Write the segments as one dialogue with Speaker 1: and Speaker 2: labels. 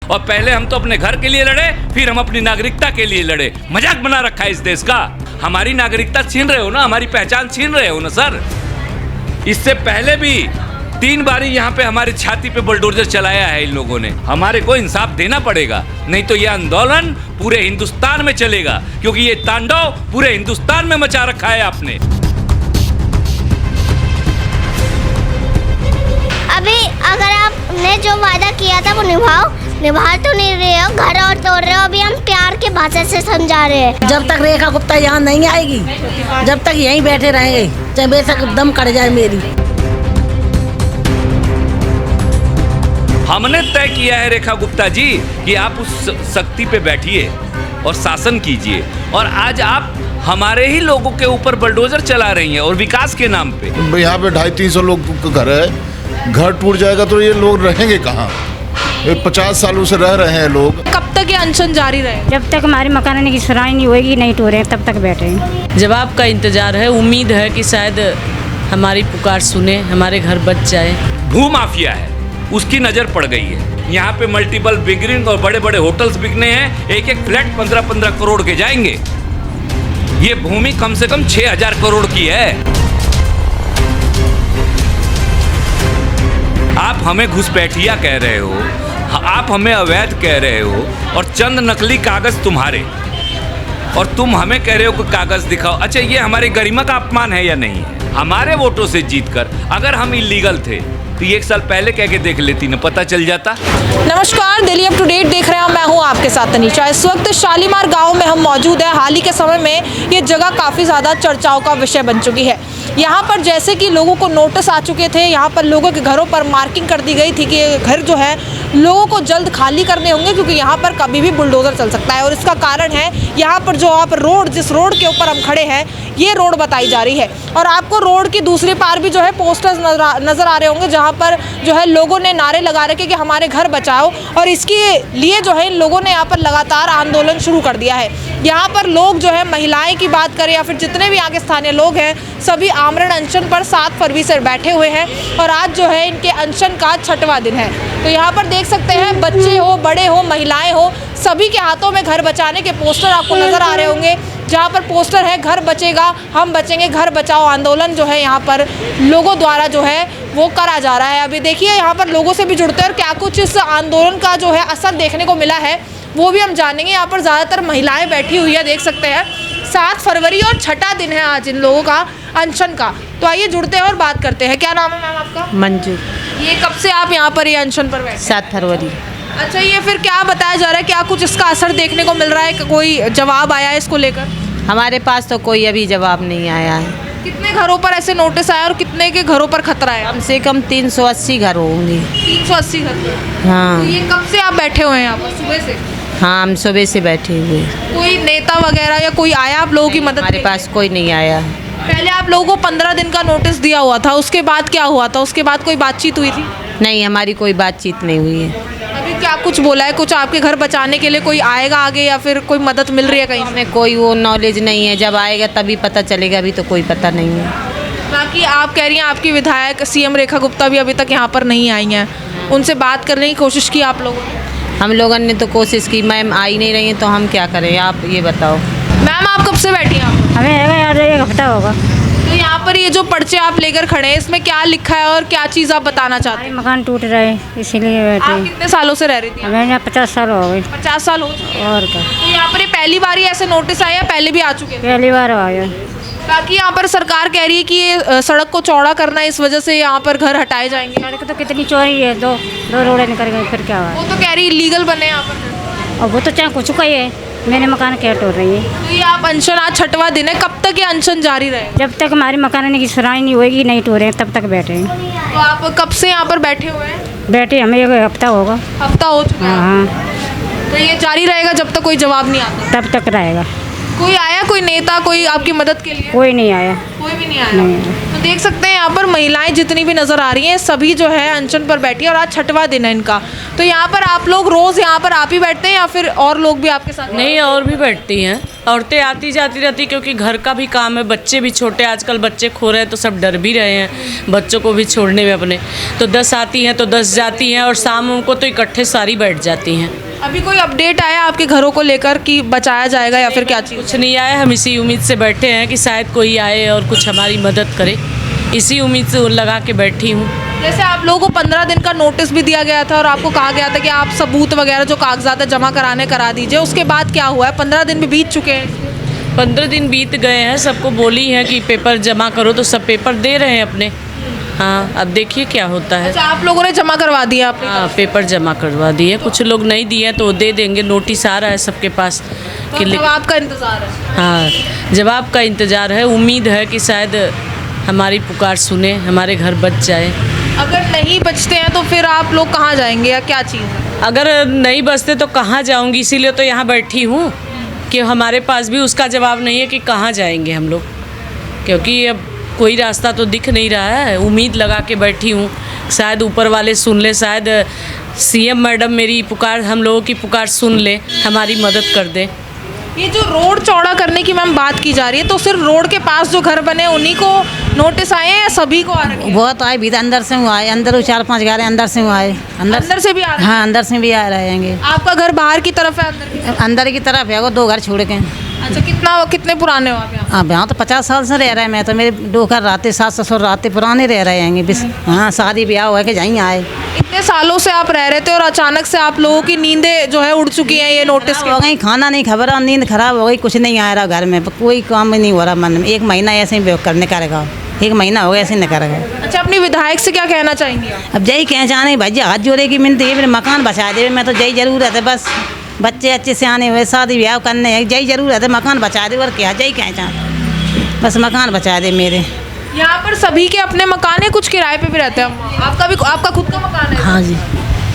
Speaker 1: और पहले हम तो अपने घर के लिए लड़े, फिर हम अपनी नागरिकता के लिए लड़े। मजाक बना रखा है इस देश का। हमारी नागरिकता छीन रहे हो ना, हमारी पहचान छीन रहे हो ना सर। इससे पहले भी 3 बारी यहाँ पे हमारी छाती पे बुलडोजर चलाया है इन लोगों ने। हमारे को इंसाफ देना पड़ेगा, नहीं तो ये आंदोलन पूरे हिंदुस्तान में चलेगा, क्योंकि ये तांडव पूरे हिंदुस्तान में मचा रखा है आपने।
Speaker 2: अभी अगर आपने जो वादा किया था वो निभा तो नहीं रहे हो, घर और तोड़ रहे हो। अभी हम प्यार के भाषा से समझा रहे हैं।
Speaker 3: जब तक रेखा गुप्ता यहाँ नहीं आएगी, जब तक यहीं बैठे रहेंगे, चाहे बेशक दम कट जाए मेरी।
Speaker 1: हमने तय किया है रेखा गुप्ता जी कि आप उस शक्ति पे बैठिए और शासन कीजिए, और आज आप हमारे ही लोगों के ऊपर बुलडोजर चला रही हैं और विकास के नाम पे।
Speaker 4: यहाँ पे 250-300 लोग का घर है, घर टूट जाएगा तो ये लोग रहेंगे कहाँ? 50 सालों से रह रहे हैं लोग।
Speaker 5: कब तक ये अनशन जारी रहे?
Speaker 6: जब तक हमारी मकान की सुनाई नहीं होगी, नहीं टूटे, तब तक बैठे हैं।
Speaker 7: जवाब का इंतजार है, उम्मीद है कि शायद हमारी पुकार सुने, हमारे घर बच जाए।
Speaker 1: भू माफिया है, उसकी नजर पड़ गई है। यहाँ पे मल्टीपल बिल्डिंग और बड़े बड़े होटल्स बिकने हैं, एक एक फ्लैट 15-15 करोड़ के जाएंगे। ये भूमि कम से कम 6000 करोड़ की है। आप हमें घुसपैठिया कह रहे हो, आप हमें अवैध कह रहे हो, और चंद नकली कागज तुम्हारे, और तुम हमें कह रहे हो कि कागज दिखाओ। अच्छा, ये हमारी गरिमा का अपमान है या नहीं है? हमारे वोटों से जीतकर अगर हम इलीगल थे तो 1 साल पहले कह के देख लेती ना, पता चल जाता।
Speaker 5: नमस्कार, दिल्ली अप टू डेट देख रहे हैं, मैं हूं आपके साथ तनीषा। इस वक्त शालीमार गांव में हम मौजूद हैं। हाल ही के समय में ये जगह काफ़ी ज़्यादा चर्चाओं का विषय बन चुकी है। यहाँ पर जैसे कि लोगों को नोटिस आ चुके थे, यहाँ पर लोगों के घरों पर मार्किंग कर दी गई थी कि ये घर जो है लोगों को जल्द खाली करने होंगे, क्योंकि यहाँ पर कभी भी बुलडोज़र चल सकता है। और इसका कारण है यहाँ पर जो आप रोड, जिस रोड के ऊपर हम खड़े हैं, ये रोड बताई जा रही है। और आपको रोड की दूसरी पार भी जो है पोस्टर्स नज़र आ रहे होंगे, जहाँ पर जो है लोगों ने नारे लगा रखे कि हमारे घर बचाओ। और इसके लिए जो है इन लोगों ने यहाँ पर लगातार आंदोलन शुरू कर दिया है। यहाँ पर लोग जो है, महिलाएं की बात करें या फिर जितने भी यहाँ के स्थानीय लोग हैं, सभी आमरण अनशन पर 7 फरवरी से बैठे हुए हैं। और आज जो है इनके अनशन का 6वां दिन है। तो यहाँ पर देख सकते हैं, बच्चे हो, बड़े हो, महिलाएं हो, सभी के हाथों में घर बचाने के पोस्टर आपको नज़र आ रहे होंगे, जहाँ पर पोस्टर है घर बचेगा हम बचेंगे, घर बचाओ आंदोलन जो है यहाँ पर लोगों द्वारा जो है वो करा जा रहा है। अभी देखिए यहाँ पर लोगों से भी जुड़ते हैं और क्या कुछ इस आंदोलन का जो है असर देखने को मिला है वो भी हम जानेंगे। यहाँ पर ज़्यादातर महिलाएं बैठी हुई है, देख सकते हैं। 7 फरवरी और 6वां दिन है आज इन लोगों का अनशन का। तो आइए जुड़ते हैं और बात करते हैं। क्या नाम है मैम आपका?
Speaker 7: मंजू।
Speaker 5: ये कब से आप यहाँ पर ये अनशन पर बैठे?
Speaker 7: 7 फरवरी।
Speaker 5: अच्छा, ये फिर क्या बताया जा रहा है, क्या कुछ इसका असर देखने को मिल रहा है? कोई जवाब आया है इसको लेकर?
Speaker 7: हमारे पास तो कोई अभी जवाब नहीं आया है।
Speaker 5: कितने घरों पर ऐसे नोटिस आया और कितने के घरों पर खतरा है?
Speaker 7: कम से कम 380 घर होंगे।
Speaker 5: 380 घर।
Speaker 7: हाँ।
Speaker 5: तो ये कब से आप बैठे हुए हैं यहाँ पर? सुबह से?
Speaker 7: हाँ, हम सुबह से बैठे हुए।
Speaker 5: कोई नेता वगैरह या कोई आया आप लोगों की मदद?
Speaker 7: हमारे पास कोई नहीं आया।
Speaker 5: पहले आप लोगों को 15 दिन का नोटिस दिया हुआ था, उसके बाद क्या हुआ था? उसके बाद कोई बातचीत हुई थी?
Speaker 7: नहीं, हमारी कोई बातचीत नहीं हुई है।
Speaker 5: अभी क्या कुछ बोला है? कुछ आपके घर बचाने के लिए कोई आएगा आगे, या फिर कोई मदद मिल रही है कहीं?
Speaker 7: हमें कोई वो नॉलेज नहीं है, जब आएगा तभी पता चलेगा, अभी तो कोई पता नहीं है।
Speaker 5: बाकी आप कह रही हैं आपकी विधायक CM रेखा गुप्ता भी अभी तक यहाँ पर नहीं आई हैं, उनसे बात करने की कोशिश की आप लोगों ने?
Speaker 7: हम लोगों ने तो कोशिश की, मैम आई नहीं रही हैं, तो हम क्या करें, आप ये बताओ।
Speaker 5: मैम आप कब से बैठी हैं?
Speaker 6: हमें यार 1 हफ्ता होगा।
Speaker 5: तो यहाँ पर ये जो पर्चे आप लेकर खड़े हैं, इसमें क्या लिखा है और क्या चीज़ आप बताना चाहते हैं?
Speaker 6: मकान टूट रहे, इसीलिए बैठे।
Speaker 5: आप कितने सालों से रह रही थी?
Speaker 6: हमें यहाँ 50 साल हो गए।
Speaker 5: 50 साल हो चुके हैं।
Speaker 6: और क्या?
Speaker 5: तो यहाँ पर ये पहली बार ही ऐसे नोटिस आए या पहले भी आ चुके थे?
Speaker 6: पहली बार आया।
Speaker 5: बाकी यहाँ पर सरकार कह रही है कि ये सड़क को चौड़ा करना है, इस वजह से यहाँ पर घर हटाए जाएंगे।
Speaker 6: सड़क तो कितनी चौड़ी है, दो रोडें निकल गई, फिर क्या हुआ?
Speaker 5: वो तो कह रही इलीगल बने यहाँ पर।
Speaker 6: और वो तो चाहे कुछ का ही है, मेरे मकान क्या टूट रही है।
Speaker 5: तो ये आप अनशन, आज 6वां दिन है, कब तक ये अनशन जारी रहे?
Speaker 6: जब तक हमारी मकान की सुनाई नहीं होगी, नहीं टूटे, तब तक बैठे हैं।
Speaker 5: तो आप कब से यहाँ पर बैठे हुए हैं?
Speaker 6: बैठे हमें 1 हफ्ता होगा।
Speaker 5: हफ्ता हो चुका है।
Speaker 6: हाँ।
Speaker 5: तो ये जारी रहेगा जब तक कोई जवाब नहीं आता?
Speaker 6: तब तक रहेगा।
Speaker 5: कोई आया, कोई नेता, कोई आपकी मदद के लिए?
Speaker 6: कोई नहीं आया।
Speaker 5: कोई भी नहीं आया। तो देख सकते हैं यहाँ पर महिलाएं जितनी भी नज़र आ रही हैं, सभी जो है अनशन पर बैठी है और आज 6वां दिन है इनका। तो यहाँ पर आप लोग रोज़ यहाँ पर आप ही बैठते हैं या फिर और लोग भी आपके साथ?
Speaker 7: नहीं, और भी बैठती हैं, औरतें आती जाती रहती, क्योंकि घर का भी काम है, बच्चे भी छोटे, आजकल बच्चे खो रहे हैं तो सब डर भी रहे हैं बच्चों को भी छोड़ने में अपने। तो 10 आती हैं तो 10 जाती हैं, और शाम को तो इकट्ठे सारी बैठ जाती हैं।
Speaker 5: अभी कोई अपडेट आया आपके घरों को लेकर कि बचाया जाएगा या फिर क्या चीज़?
Speaker 7: कुछ नहीं आया, हम इसी उम्मीद से बैठे हैं कि शायद कोई आए और कुछ हमारी मदद करे, इसी उम्मीद से लगा के बैठी हूँ।
Speaker 5: जैसे आप लोगों को 15 दिन का नोटिस भी दिया गया था और आपको कहा गया था कि आप सबूत वगैरह जो कागजात जमा कराने करा दीजिए, उसके बाद क्या हुआ है? 15 दिन भी बीत चुके हैं।
Speaker 7: 15 दिन बीत गए हैं, सबको बोली है कि पेपर जमा करो, तो सब पेपर दे रहे हैं अपने। हाँ, अब देखिए क्या होता है।
Speaker 5: अच्छा, आप लोगों ने जमा करवा दिया आपने?
Speaker 7: हाँ, पेपर जमा करवा दिए, कुछ लोग नहीं दिए तो दे देंगे, नोटिस आ रहा है सबके पास
Speaker 5: तो जवाब का इंतज़ार है।
Speaker 7: हाँ, जवाब का इंतज़ार है, उम्मीद है कि शायद हमारी पुकार सुने, हमारे घर बच जाए।
Speaker 5: अगर नहीं बचते हैं तो फिर आप लोग कहाँ जाएंगे या क्या चीज़ है?
Speaker 7: अगर नहीं बचते तो कहाँ जाऊंगी, इसीलिए तो यहाँ बैठी हूँ कि हमारे पास भी उसका जवाब नहीं है कि कहाँ जाएंगे हम लोग, क्योंकि अब कोई रास्ता तो दिख नहीं रहा है। उम्मीद लगा के बैठी हूँ, शायद ऊपर वाले सुन ले, शायद सीएम मैडम मेरी पुकार, हम लोगों की पुकार सुन ले, हमारी मदद कर दे।
Speaker 5: ये जो रोड चौड़ा करने की मैम बात की जा रही है, तो सिर्फ रोड के पास जो घर बने उन्हीं को नोटिस आए हैं या सभी को आ रखे हैं?
Speaker 3: बहुत आए भी, अंदर से हुआ है, अंदर 4-5 घर अंदर से हुआ है,
Speaker 5: अंदर से भी आ रहे हैं?
Speaker 3: हाँ, अंदर से भी आ रहेंगे।
Speaker 5: आपका घर बाहर की तरफ है
Speaker 3: अंदर की तरफ है वो, 2 घर छोड़ के।
Speaker 5: अच्छा, कितने पुराने हो आप यहाँ?
Speaker 3: हाँ, यहाँ तो 50 साल से रह रहे हैं। मैं तो, मेरे 2 घर रहते, सास ससुर रहते, पुराने रह रहे हैं बस। हाँ, शादी ब्याह हुआ कि यहीं आए।
Speaker 5: इतने सालों से आप रह रहे थे और अचानक से आप लोगों की नींदें जो है उड़ चुकी हैं ये नोटिस
Speaker 3: हो गई, खाना नहीं खबर और नींद खराब हो गई, कुछ नहीं आ रहा घर में, कोई काम नहीं हो रहा मन में। 1 महीना ऐसे ही करने करेगा, 1 महीना हो गया ऐसे नहीं करेगा।
Speaker 5: अच्छा, अपनी विधायक से क्या कहना चाहेंगी आप?
Speaker 3: अब जय कह जाने भाई, हाथ जोड़े की मिलती है, मकान बचा दे। मैं तो जय जरूरत है, बस बच्चे अच्छे से आने हुए, शादी ब्याह करने हैं, जय जरूरत है, मकान बचा दे और क्या, जय कह जाए, बस मकान बचा दे मेरे।
Speaker 5: यहाँ पर सभी के अपने मकान है, कुछ किराए पे भी रहते हैं? आपका खुद का मकान है?
Speaker 3: हाँ जी।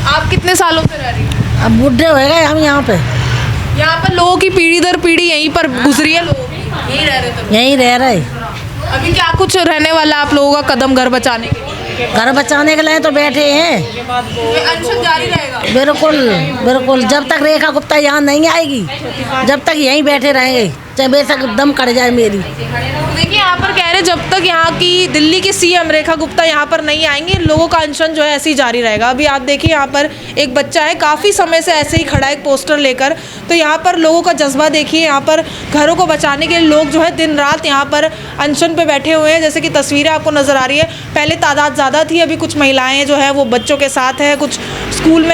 Speaker 5: आप कितने सालों से रह रही हैं?
Speaker 3: अब बुढ़े हो गए हम यहाँ पे।
Speaker 5: यहाँ पर लोगों की पीढ़ी दर पीढ़ी यहीं पर गुजरी है, लोग यहीं रह रहे थे?
Speaker 3: यहीं रह रहे।
Speaker 5: अभी क्या कुछ रहने वाला आप लोगों का कदम घर बचाने के लिए?
Speaker 3: घर बचाने के लिए तो बैठे हैं।
Speaker 5: ये अनशन जारी रहेगा?
Speaker 3: बिल्कुल बिल्कुल, जब तक रेखा गुप्ता यहाँ नहीं आएगी, जब तक यहीं बैठे रहेंगे, चाहे बेशक दम कट जाए मेरी।
Speaker 5: देखिए, यहाँ पर कह रहे जब तक यहाँ की दिल्ली की सीएम रेखा गुप्ता यहाँ पर नहीं आएंगी, लोगों का अनशन जो है ऐसे ही जारी रहेगा। अभी आप देखिए, यहाँ पर एक बच्चा है, काफ़ी समय से ऐसे ही खड़ा है एक पोस्टर लेकर। तो यहाँ पर लोगों का जज्बा देखिए, यहाँ पर घरों को बचाने के लिए लोग जो है दिन रात यहाँ पर अनशन पे बैठे हुए हैं। जैसे कि तस्वीरें आपको नज़र आ रही है, पहले तादाद ज़्यादा थी, अभी कुछ महिलाएँ जो है वो बच्चों के साथ हैं, कुछ स्कूल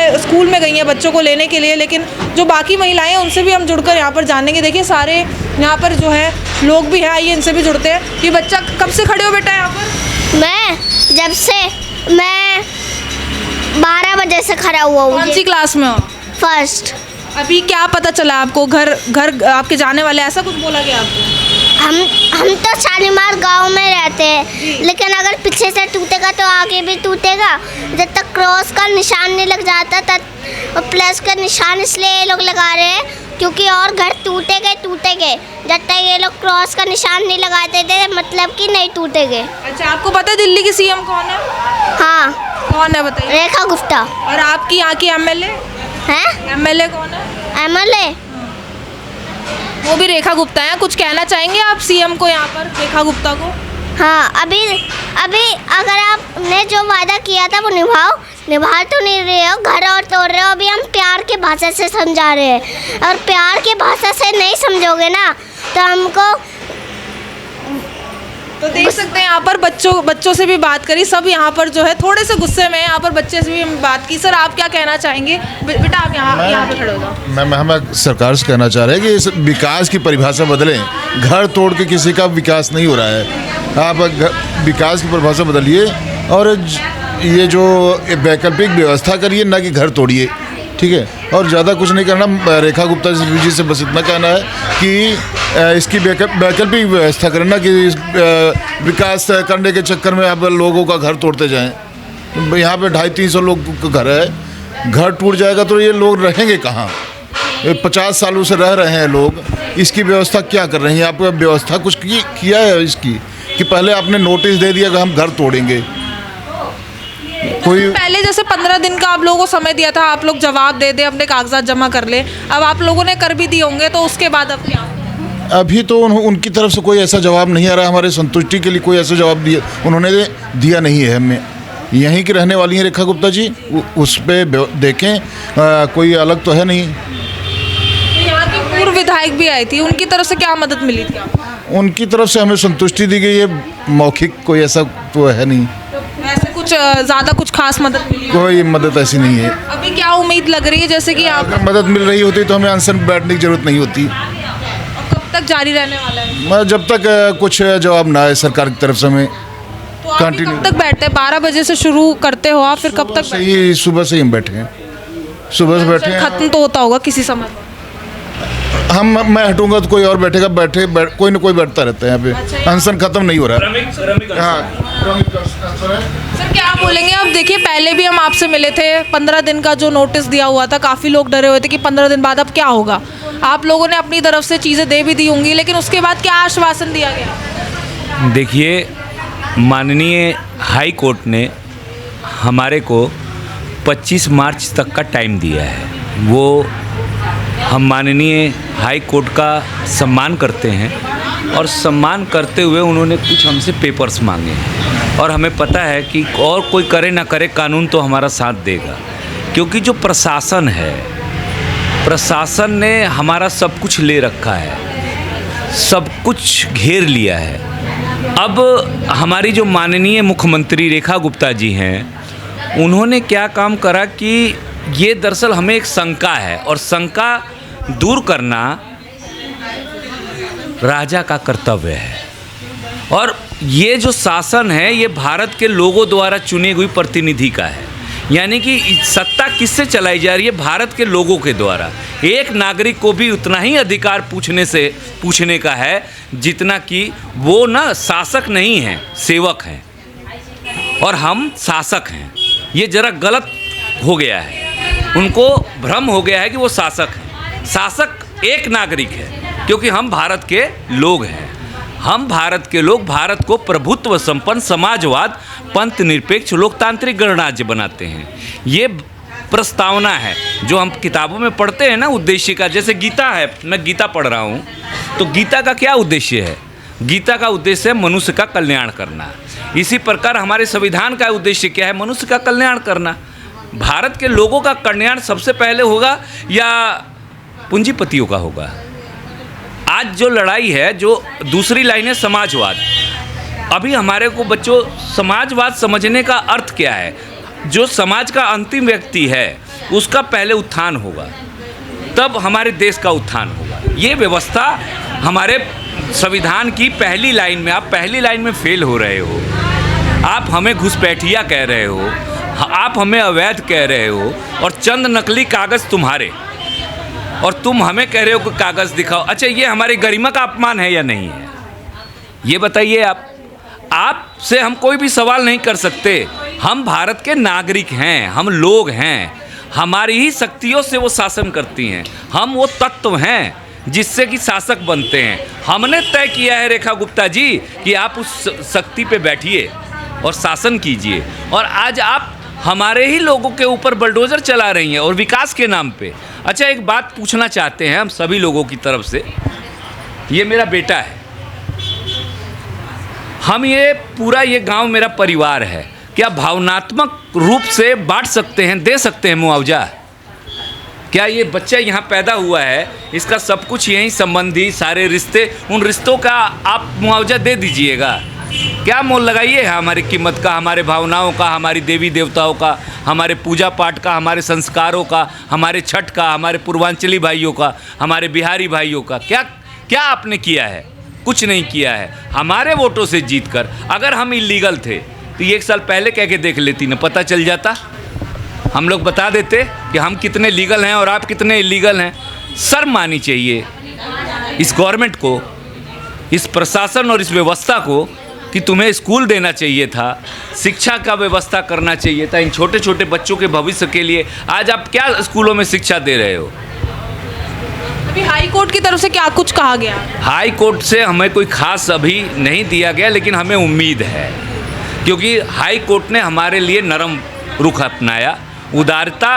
Speaker 5: में गई हैं बच्चों को लेने के लिए, लेकिन जो बाकी महिलाएँ हैं उनसे भी हम जुड़कर यहाँ पर जानेंगे। देखिए, सारे यहाँ पर जो है लोग भी हैं, आइए इनसे भी जुड़ते हैं। ये बच्चा कब से खड़े हो बेटा यहाँ पर?
Speaker 2: जब से मैं 12 बजे से खड़ा हुआ हूँ।
Speaker 5: कौन सी क्लास में हो?
Speaker 2: फर्स्ट।
Speaker 5: अभी क्या पता चला आपको? घर आपके जाने वाले, ऐसा कुछ बोला गया आपको?
Speaker 2: हम तो शालीमार गांव में रहते हैं, लेकिन अगर पीछे से टूटेगा तो आगे भी टूटेगा। जब तक क्रॉस का निशान नहीं लग जाता तब प्लस का निशान इसलिए ये लोग लगा रहे हैं क्योंकि और घर टूटेंगे। जब तक ये लोग क्रॉस का निशान नहीं लगाते थे मतलब कि नहीं टूटेंगे।
Speaker 5: अच्छा, आपको पता है दिल्ली की सीएम कौन है?
Speaker 2: हाँ।
Speaker 5: कौन है बताइए?
Speaker 2: रेखा गुप्ता।
Speaker 5: और आपकी यहाँ की एमएलए
Speaker 2: हैं?
Speaker 5: एमएलए कौन है?
Speaker 2: एमएलए
Speaker 5: वो भी रेखा गुप्ता है। कुछ कहना चाहेंगे आप सीएम को, यहाँ पर रेखा गुप्ता को?
Speaker 2: हाँ, अभी अगर आपने जो वादा किया था वो निभा तो नहीं रहे हो, घर और तोड़ रहे हो। अभी हम प्यार की भाषा से समझा रहे हैं, और प्यार की भाषा से नहीं समझोगे ना तो हमको।
Speaker 5: तो देख सकते हैं यहाँ पर बच्चों से भी बात करी, सब यहाँ पर जो है थोड़े से गुस्से में। यहाँ पर बच्चे से भी हम बात की। सर, आप क्या कहना चाहेंगे? बेटा आप यहाँ पे खड़े हो जाओ।
Speaker 4: हम सरकार से कहना चाह रहे हैं कि इस विकास की परिभाषा बदलें। घर तोड़ के किसी का विकास नहीं हो रहा है, आप विकास की परिभाषा बदलिए और ये जो वैकल्पिक व्यवस्था करिए, ना कि घर तोड़िए, ठीक है। और ज़्यादा कुछ नहीं करना। रेखा गुप्ता जी से बस इतना कहना है कि इसकी वैकल्पिक व्यवस्था करना, कि विकास करने के चक्कर में अब लोगों का घर तोड़ते जाएं। यहाँ पे 250-300 लोग का घर है, घर टूट जाएगा तो ये लोग रहेंगे कहाँ? 50 सालों से रह रहे हैं लोग, इसकी व्यवस्था क्या कर रहे हैं? आप व्यवस्था कुछ किया है इसकी, कि पहले आपने नोटिस दे दिया कि हम घर तोड़ेंगे? कोई
Speaker 5: पहले जैसे 15 दिन का आप लोगों को समय दिया था, आप लोग जवाब दे दे, अपने कागजात जमा कर ले। अब आप लोगों ने कर भी दिए होंगे, तो उसके बाद अब क्या?
Speaker 4: अभी तो उनकी तरफ से कोई ऐसा जवाब नहीं आ रहा, हमारे संतुष्टि के लिए कोई ऐसा जवाब उन्होंने दिया नहीं है हमें। यहीं की रहने वाली हैं रेखा गुप्ता जी, उस पे देखें, कोई अलग तो है नहीं।
Speaker 5: यहाँ की पूर्व विधायक भी आई थी, उनकी तरफ से क्या मदद मिली थी आपको?
Speaker 4: उनकी तरफ से हमें संतुष्टि दी गई है, मौखिक कोई ऐसा तो है नहीं,
Speaker 5: ऐसे कुछ ज़्यादा कुछ खास मदद मिली?
Speaker 4: कोई मदद ऐसी नहीं है।
Speaker 5: अभी क्या उम्मीद लग रही है, जैसे कि आप
Speaker 4: अगर मदद मिल रही होती तो हमें अनशन में बैठने की जरूरत नहीं होती।
Speaker 5: कब तक जारी रहने वाला है?
Speaker 4: जब तक कुछ जवाब ना आए सरकार की तरफ से हमें
Speaker 5: तो आप अभी कब तक बैठते हैं? 12 बजे से शुरू करते हो आप, फिर कब तक?
Speaker 4: सुबह से ही हम बैठे हैं, सुबह से बैठे हैं।
Speaker 5: खत्म तो होता होगा किसी समय?
Speaker 4: मैं हटूंगा तो कोई और बैठेगा, कोई ना कोई बैठता रहता है यहाँ पे, अनशन खत्म नहीं हो रहा।
Speaker 5: सर क्या बोलेंगे? अब देखिए, पहले भी हम आपसे मिले थे, 15 दिन का जो नोटिस दिया हुआ था, काफ़ी लोग डरे हुए थे कि 15 दिन बाद अब क्या होगा। आप लोगों ने अपनी तरफ से चीज़ें दे भी दी होंगी, लेकिन उसके बाद क्या आश्वासन दिया गया?
Speaker 1: देखिए, माननीय हाई कोर्ट ने हमारे को 25 मार्च तक का टाइम दिया है। वो हम माननीय हाई कोर्ट का सम्मान करते हैं और सम्मान करते हुए उन्होंने कुछ हमसे पेपर्स मांगे हैं, और हमें पता है कि और कोई करे ना करे, कानून तो हमारा साथ देगा, क्योंकि जो प्रशासन है, प्रशासन ने हमारा सब कुछ ले रखा है, सब कुछ घेर लिया है। अब हमारी जो माननीय मुख्यमंत्री रेखा गुप्ता जी हैं, उन्होंने क्या काम करा कि ये दरअसल हमें एक शंका है, और शंका दूर करना राजा का कर्तव्य है। और ये जो शासन है, ये भारत के लोगों द्वारा चुनी हुई प्रतिनिधि का है, यानी कि सत्ता किससे चलाई जा रही है? भारत के लोगों के द्वारा। एक नागरिक को भी उतना ही अधिकार पूछने का है जितना कि वो ना शासक नहीं हैं, सेवक हैं, और हम शासक हैं। ये जरा गलत हो गया है, उनको भ्रम हो गया है कि वो शासक है। शासक एक नागरिक है, क्योंकि हम भारत के लोग हैं। हम भारत के लोग भारत को प्रभुत्व संपन्न, समाजवाद, पंथ निरपेक्ष, लोकतांत्रिक गणराज्य बनाते हैं। ये प्रस्तावना है जो हम किताबों में पढ़ते हैं ना, उद्देश्य का। जैसे गीता है, मैं गीता पढ़ रहा हूँ, तो गीता का क्या उद्देश्य है? गीता का उद्देश्य है मनुष्य का कल्याण करना। इसी प्रकार हमारे संविधान का उद्देश्य क्या है? मनुष्य का कल्याण करना। भारत के लोगों का कल्याण सबसे पहले होगा या पूंजीपतियों का होगा? आज जो लड़ाई है, जो दूसरी लाइन है समाजवाद। अभी हमारे को बच्चों, समाजवाद समझने का अर्थ क्या है? जो समाज का अंतिम व्यक्ति है, उसका पहले उत्थान होगा, तब हमारे देश का उत्थान होगा। ये व्यवस्था हमारे संविधान की पहली लाइन में, आप पहली लाइन में फेल हो रहे हो। आप हमें घुसपैठिया कह रहे हो, आप हमें अवैध कह रहे हो, और चंद नकली कागज़ तुम्हारे, और तुम हमें कह रहे हो कि कागज़ दिखाओ। अच्छा, ये हमारी गरिमा का अपमान है या नहीं है? ये बताइए आप। आपसे हम कोई भी सवाल नहीं कर सकते। हम भारत के नागरिक हैं, हम लोग हैं, हमारी ही शक्तियों से वो शासन करती हैं। हम वो तत्व हैं जिससे कि शासक बनते हैं। हमने तय किया है रेखा गुप्ता जी कि आप उस शक्ति पे बैठिए और शासन कीजिए, और आज आप हमारे ही लोगों के ऊपर बलडोजर चला रही हैं, और विकास के नाम पे। अच्छा, एक बात पूछना चाहते हैं हम सभी लोगों की तरफ से। ये मेरा बेटा है, हम ये पूरा ये गांव मेरा परिवार है। क्या भावनात्मक रूप से बांट सकते हैं, दे सकते हैं मुआवजा? क्या ये बच्चा यहाँ पैदा हुआ है, इसका सब कुछ यहीं संबंधी, सारे रिश्ते, उन रिश्तों का आप मुआवजा दे दीजिएगा? क्या मोल लगाइए हमारी कीमत का, हमारे भावनाओं का, हमारी देवी देवताओं का, हमारे पूजा पाठ का, हमारे संस्कारों का, हमारे छठ का, हमारे पूर्वांचली भाइयों का, हमारे बिहारी भाइयों का? क्या क्या आपने किया है? कुछ नहीं किया है। हमारे वोटों से जीतकर, अगर हम इलीगल थे तो ये 1 साल पहले कह के देख लेती ना, पता चल जाता। हम लोग बता देते कि हम कितने लीगल हैं और आप कितने इलीगल हैं। शर्म आनी चाहिए इस गवर्नमेंट को, इस प्रशासन और इस व्यवस्था को, कि तुम्हें स्कूल देना चाहिए था, शिक्षा का व्यवस्था करना चाहिए था इन छोटे छोटे बच्चों के भविष्य के लिए। आज आप क्या स्कूलों में शिक्षा दे रहे हो?
Speaker 5: अभी हाई कोर्ट की तरफ से क्या कुछ कहा गया? हाई
Speaker 1: कोर्ट से हमें कोई खास अभी नहीं दिया गया, लेकिन हमें उम्मीद है, क्योंकि हाई कोर्ट ने हमारे लिए नरम रुख अपनाया, उदारता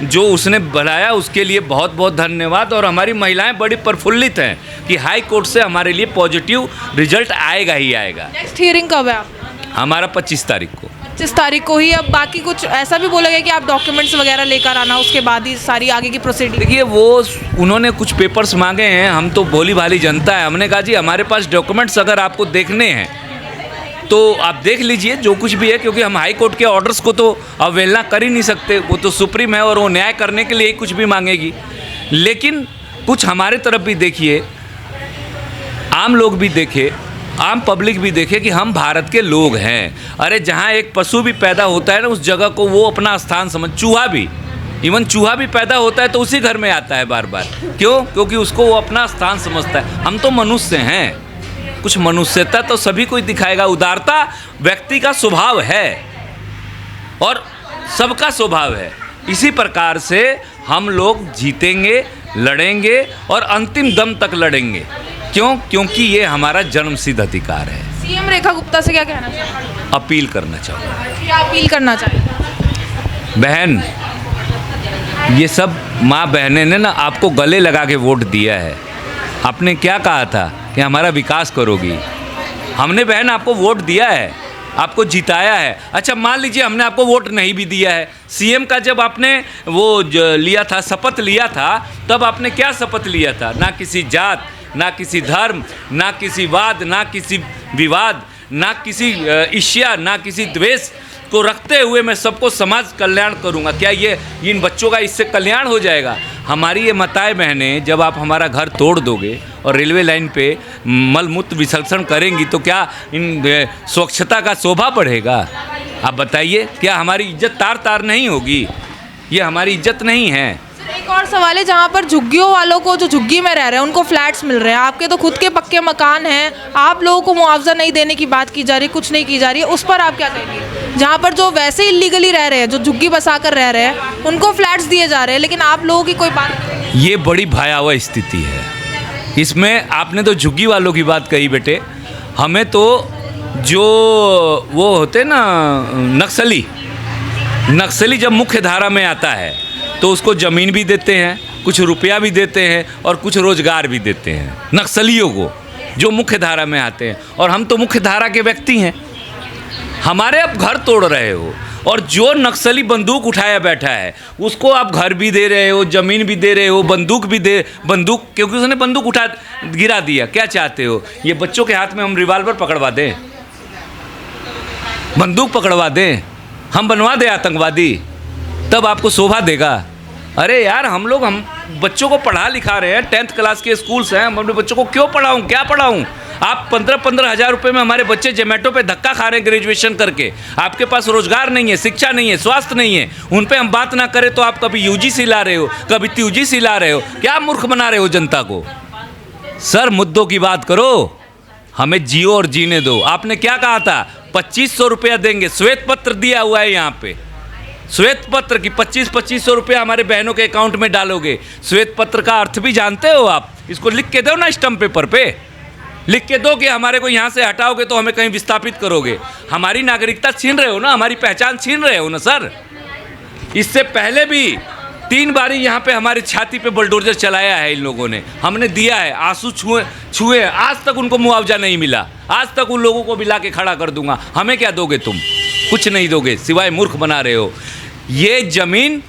Speaker 1: जो उसने बनाया उसके लिए बहुत बहुत धन्यवाद। और हमारी महिलाएं बड़ी प्रफुल्लित हैं कि हाई कोर्ट से हमारे लिए पॉजिटिव रिजल्ट आएगा ही आएगा।
Speaker 5: नेक्स्ट हियरिंग कब है आप?
Speaker 1: हमारा 25 तारीख को।
Speaker 5: 25 तारीख को ही। अब बाकी कुछ ऐसा भी बोला गया कि आप डॉक्यूमेंट्स वगैरह लेकर आना, उसके बाद ही सारी आगे की प्रोसीडिंग?
Speaker 1: देखिए वो उन्होंने कुछ पेपर्स मांगे हैं, हम तो भोली भाली जनता है, हमने कहा जी हमारे पास डॉक्यूमेंट्स अगर आपको देखने हैं तो आप देख लीजिए जो कुछ भी है, क्योंकि हम हाई कोर्ट के ऑर्डर्स को तो अवहेलना कर ही नहीं सकते, वो तो सुप्रीम है और वो न्याय करने के लिए ही कुछ भी मांगेगी। लेकिन कुछ हमारे तरफ भी देखिए, आम लोग भी देखे, आम पब्लिक भी देखे कि हम भारत के लोग हैं। अरे जहाँ एक पशु भी पैदा होता है ना, उस जगह को वो अपना स्थान समझ, चूहा भी, इवन चूहा भी पैदा होता है तो उसी घर में आता है बार बार। क्यों? क्योंकि उसको वो अपना स्थान समझता है। हम तो मनुष्य हैं, कुछ मनुष्यता तो सभी को दिखाएगा। उदारता व्यक्ति का स्वभाव है और सबका स्वभाव है। इसी प्रकार से हम लोग जीतेंगे, लड़ेंगे और अंतिम दम तक लड़ेंगे। क्यों? क्योंकि ये हमारा जन्मसिद्ध अधिकार है।
Speaker 5: सीएम रेखा गुप्ता से क्या कहना चाहिए?
Speaker 1: अपील करना चाहूँगा।
Speaker 5: क्या अपील करना चाहिए?
Speaker 1: बहन, ये सब माँ बहनें ने ना आपको गले लगा के वोट दिया है। आपने क्या कहा था कि हमारा विकास करोगी? हमने बहन आपको वोट दिया है, आपको जिताया है। अच्छा मान लीजिए हमने आपको वोट नहीं भी दिया है, सीएम का जब आपने वो लिया था, शपथ लिया था, तब आपने क्या शपथ लिया था? ना किसी जात, ना किसी धर्म, ना किसी वाद, ना किसी विवाद, ना किसी ईर्ष्या, ना किसी द्वेष को रखते हुए मैं सबको समाज कल्याण करूंगा। क्या ये इन बच्चों का इससे कल्याण हो जाएगा? हमारी ये माताएं बहनें, जब आप हमारा घर तोड़ दोगे और रेलवे लाइन पे मलमूत्र विसर्जन करेंगी तो क्या इन स्वच्छता का शोभा बढ़ेगा? आप बताइए, क्या हमारी इज्जत तार तार नहीं होगी? ये हमारी इज्जत नहीं है।
Speaker 5: एक और सवाल है, जहाँ पर झुग्गियों वालों को, जो झुग्गी में रह रहे हैं, उनको फ्लैट्स मिल रहे हैं, आपके तो खुद के पक्के मकान हैं, आप लोगों को मुआवजा नहीं देने की बात की जा रही, कुछ नहीं की जा रही है, उस पर आप क्या कहेंगे? जहाँ पर जो वैसे इल्लीगली रह रहे हैं, जो झुग्गी बसा कर रह रहे हैं, उनको फ्लैट्स दिए जा रहे हैं, लेकिन आप लोगों की कोई बात नहीं।
Speaker 1: ये बड़ी भयावह स्थिति है। इसमें आपने तो झुग्गी वालों की बात कही बेटे, हमें तो जो वो होते ना नक्सली जब मुख्य धारा में आता है तो उसको ज़मीन भी देते हैं, कुछ रुपया भी देते हैं और कुछ रोज़गार भी देते हैं नक्सलियों को जो मुख्य धारा में आते हैं। और हम तो मुख्य धारा के व्यक्ति हैं। हमारे आप घर तोड़ रहे हो और जो नक्सली बंदूक उठाया बैठा है उसको आप घर भी दे रहे हो, ज़मीन भी दे रहे हो, बंदूक क्योंकि उसने बंदूक उठा गिरा दिया। क्या चाहते हो? ये बच्चों के हाथ में हम रिवाल्वर पकड़वा दें, बंदूक पकड़वा दें, हम बनवा दें आतंकवादी, तब आपको शोभा देगा? अरे यार, हम बच्चों को पढ़ा लिखा रहे हैं, 10th क्लास के स्कूल्स हैं, हम अपने बच्चों को क्यों पढ़ाऊँ, क्या पढ़ाऊँ? आप 15-15 हज़ार रुपये में हमारे बच्चे जोमेटो पे धक्का खा रहे हैं ग्रेजुएशन करके। आपके पास रोजगार नहीं है, शिक्षा नहीं है, स्वास्थ्य नहीं है, उन पे हम बात ना करें तो आप कभी यूजीसी ला रहे हो, कभी TUGC ला रहे हो। क्या मूर्ख बना रहे हो जनता को? सर मुद्दों की बात करो, हमें जियो और जीने दो। आपने क्या कहा था? 2500 रुपया देंगे, श्वेत पत्र दिया हुआ है यहाँ पे, श्वेत पत्र की 2500 रुपया हमारे बहनों के अकाउंट में डालोगे। श्वेत पत्र का अर्थ भी जानते हो आप? इसको लिख के दो ना, स्टम्प पेपर पे लिख के दो कि हमारे को यहाँ से हटाओगे तो हमें कहीं विस्थापित करोगे। हमारी नागरिकता छीन रहे हो ना, हमारी पहचान छीन रहे हो ना सर। इससे पहले भी 3 बारी यहाँ पे हमारी छाती पे बुलडोजर चलाया है इन लोगों ने, हमने दिया है, आंसू छुए, आज तक उनको मुआवजा नहीं मिला। आज तक उन लोगों को भी ला के खड़ा कर दूंगा। हमें क्या दोगे तुम? कुछ नहीं दोगे, सिवाय मूर्ख बना रहे हो। ये ज़मीन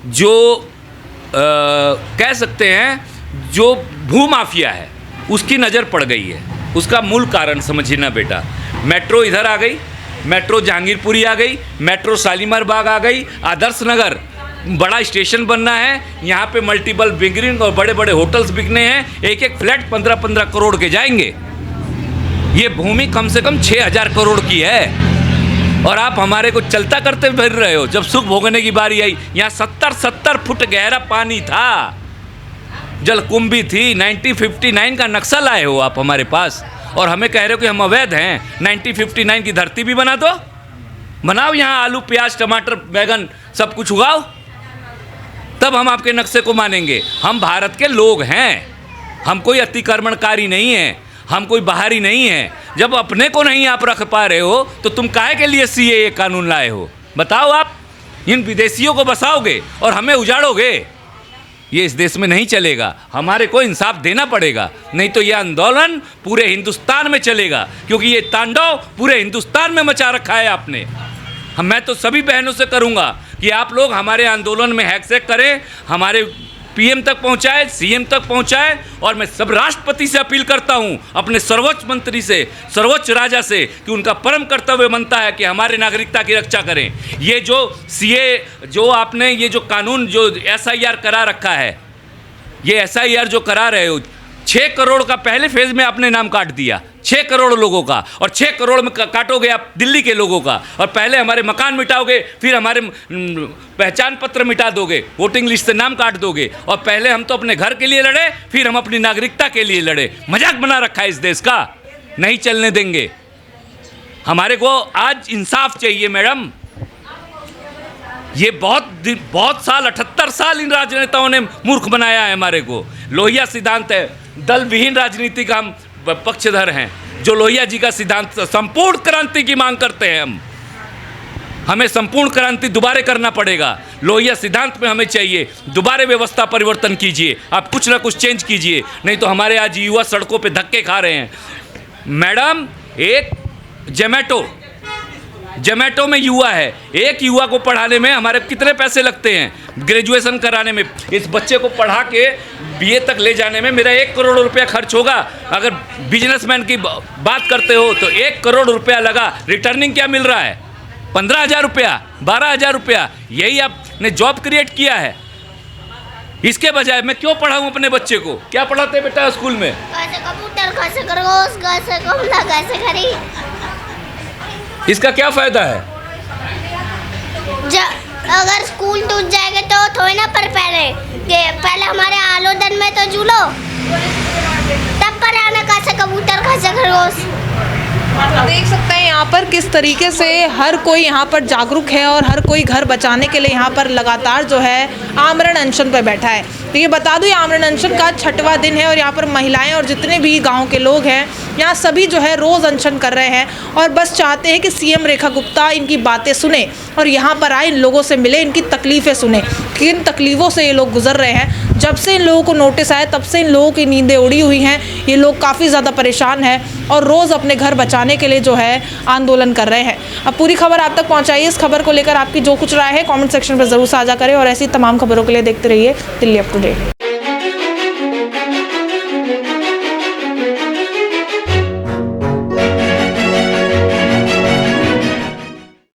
Speaker 1: जो कह सकते हैं जो भूमाफिया है उसकी नज़र पड़ गई है। उसका मूल कारण समझिए ना बेटा, मेट्रो इधर आ गई, मेट्रो जहांगीरपुरी आ गई, मेट्रो शालीमार बाग आ गई, आदर्श नगर बड़ा स्टेशन बनना है, यहाँ पे मल्टीपल बिल्डिंग और बड़े बड़े होटल्स बिकने हैं, एक एक फ्लैट 15-15 करोड़ के जाएंगे। ये भूमि कम से कम 6000 करोड़ की है और आप हमारे को चलता करते फिर रहे हो। जब सुख भोगने की बारी आई, यहाँ 70 फुट गहरा पानी था, जलकुंभी थी। 1959 का नक्शा लाए हो आप हमारे पास और हमें कह रहे हो कि हम अवैध हैं। 1959 की धरती भी बना दो, बनाओ यहाँ आलू प्याज टमाटर बैगन सब कुछ उगाओ, तब हम आपके नक्शे को मानेंगे। हम भारत के लोग हैं, हम कोई अतिक्रमणकारी नहीं हैं, हम कोई बाहरी नहीं हैं। जब अपने को नहीं आप रख पा रहे हो तो तुम काहे के लिए CAA कानून लाए हो? बताओ आप। इन विदेशियों को बसाओगे और हमें उजाड़ोगे, ये इस देश में नहीं चलेगा। हमारे को इंसाफ देना पड़ेगा, नहीं तो ये आंदोलन पूरे हिंदुस्तान में चलेगा, क्योंकि ये तांडव पूरे हिंदुस्तान में मचा रखा है आपने। मैं तो सभी बहनों से करूँगा कि आप लोग हमारे आंदोलन में हैकसेक करें, हमारे पीएम तक पहुंचाए, सीएम तक पहुंचाए, और मैं सब राष्ट्रपति से अपील करता हूं, अपने सर्वोच्च मंत्री से, सर्वोच्च राजा से, कि उनका परम कर्तव्य बनता है कि हमारे नागरिकता की रक्षा करें। ये जो सीए जो आपने ये जो कानून जो एसआईआर करा रखा है, ये एसआईआर जो करा रहे हो, 6 करोड़ का पहले फेज में आपने नाम काट दिया, 6 करोड़ लोगों का, और 6 करोड़ में काटोगे आप दिल्ली के लोगों का, और पहले हमारे मकान मिटाओगे, फिर हमारे पहचान पत्र मिटा दोगे, वोटिंग लिस्ट से नाम काट दोगे, और पहले हम तो अपने घर के लिए लड़े, फिर हम अपनी नागरिकता के लिए लड़े। मजाक बना रखा है इस देश का, नहीं चलने देंगे। हमारे को आज इंसाफ चाहिए मैडम। ये बहुत साल 78 साल इन राजनेताओं ने मूर्ख बनाया है हमारे को। लोहिया सिद्धांत है, दल विहीन राजनीति का हम पक्षधर हैं। जो लोहिया जी का सिद्धांत, संपूर्ण क्रांति की मांग करते हैं हमें संपूर्ण क्रांति दोबारा करना पड़ेगा। लोहिया सिद्धांत में हमें चाहिए दोबारा व्यवस्था परिवर्तन कीजिए, आप कुछ ना कुछ चेंज कीजिए, नहीं तो हमारे आज युवा सड़कों पे धक्के खा रहे हैं। मैडम, एक जोमेटो में युवा है, एक युवा को पढ़ाने में हमारे कितने पैसे लगते हैं, ग्रेजुएशन कराने में। इस बच्चे को पढ़ा के बीए तक ले जाने में मेरा 1 करोड़ रुपया खर्च होगा। अगर बिजनेसमैन की बात करते हो तो 1 करोड़ रुपया लगा, रिटर्निंग क्या मिल रहा है? 15,000 रुपया, 12,000 रुपया। यही आपने जॉब क्रिएट किया है। इसके बजाय मैं क्यों पढ़ाऊँ अपने बच्चे को? क्या पढ़ाते हैं बेटा स्कूल में?
Speaker 2: कैसे कंप्यूटर, कैसे खरगोश, कैसे कमला, कैसे खरी।
Speaker 1: इसका क्या फायदा है?
Speaker 2: अगर स्कूल टूट जाएगा तो थोड़ी ना पहले हमारे आलोदन में तो झूलो, तब पर आना कैसे कबूतर, कैसे खरगोश।
Speaker 5: देख सकते हैं यहाँ पर किस तरीके से हर कोई यहाँ पर जागरूक है और हर कोई घर बचाने के लिए यहाँ पर लगातार जो है आमरण अनशन पर बैठा है। तो ये बता दूँ, ये आमरण अनशन का 6वां दिन है और यहाँ पर महिलाएं और जितने भी गांव के लोग हैं यहाँ सभी जो है रोज़ अनशन कर रहे हैं और बस चाहते हैं कि सीएम रेखा गुप्ता इनकी बातें सुने और यहाँ पर आए, इन लोगों से मिले, इनकी तकलीफ़ें सुने, किन तकलीफ़ों से ये लोग गुजर रहे हैं। जब से इन लोगों को नोटिस आए तब से इन लोगों की नींदें उड़ी हुई हैं। ये लोग काफ़ी ज़्यादा परेशान हैं और रोज़ अपने घर बचाने के लिए जो है आंदोलन कर रहे हैं। अब पूरी खबर आप तक पहुंचाइए। इस खबर को लेकर आपकी जो कुछ राय है कमेंट सेक्शन पर ज़रूर साझा करें और ऐसी तमाम खबरों के लिए देखते रहिए दिल्ली अप टू डेट।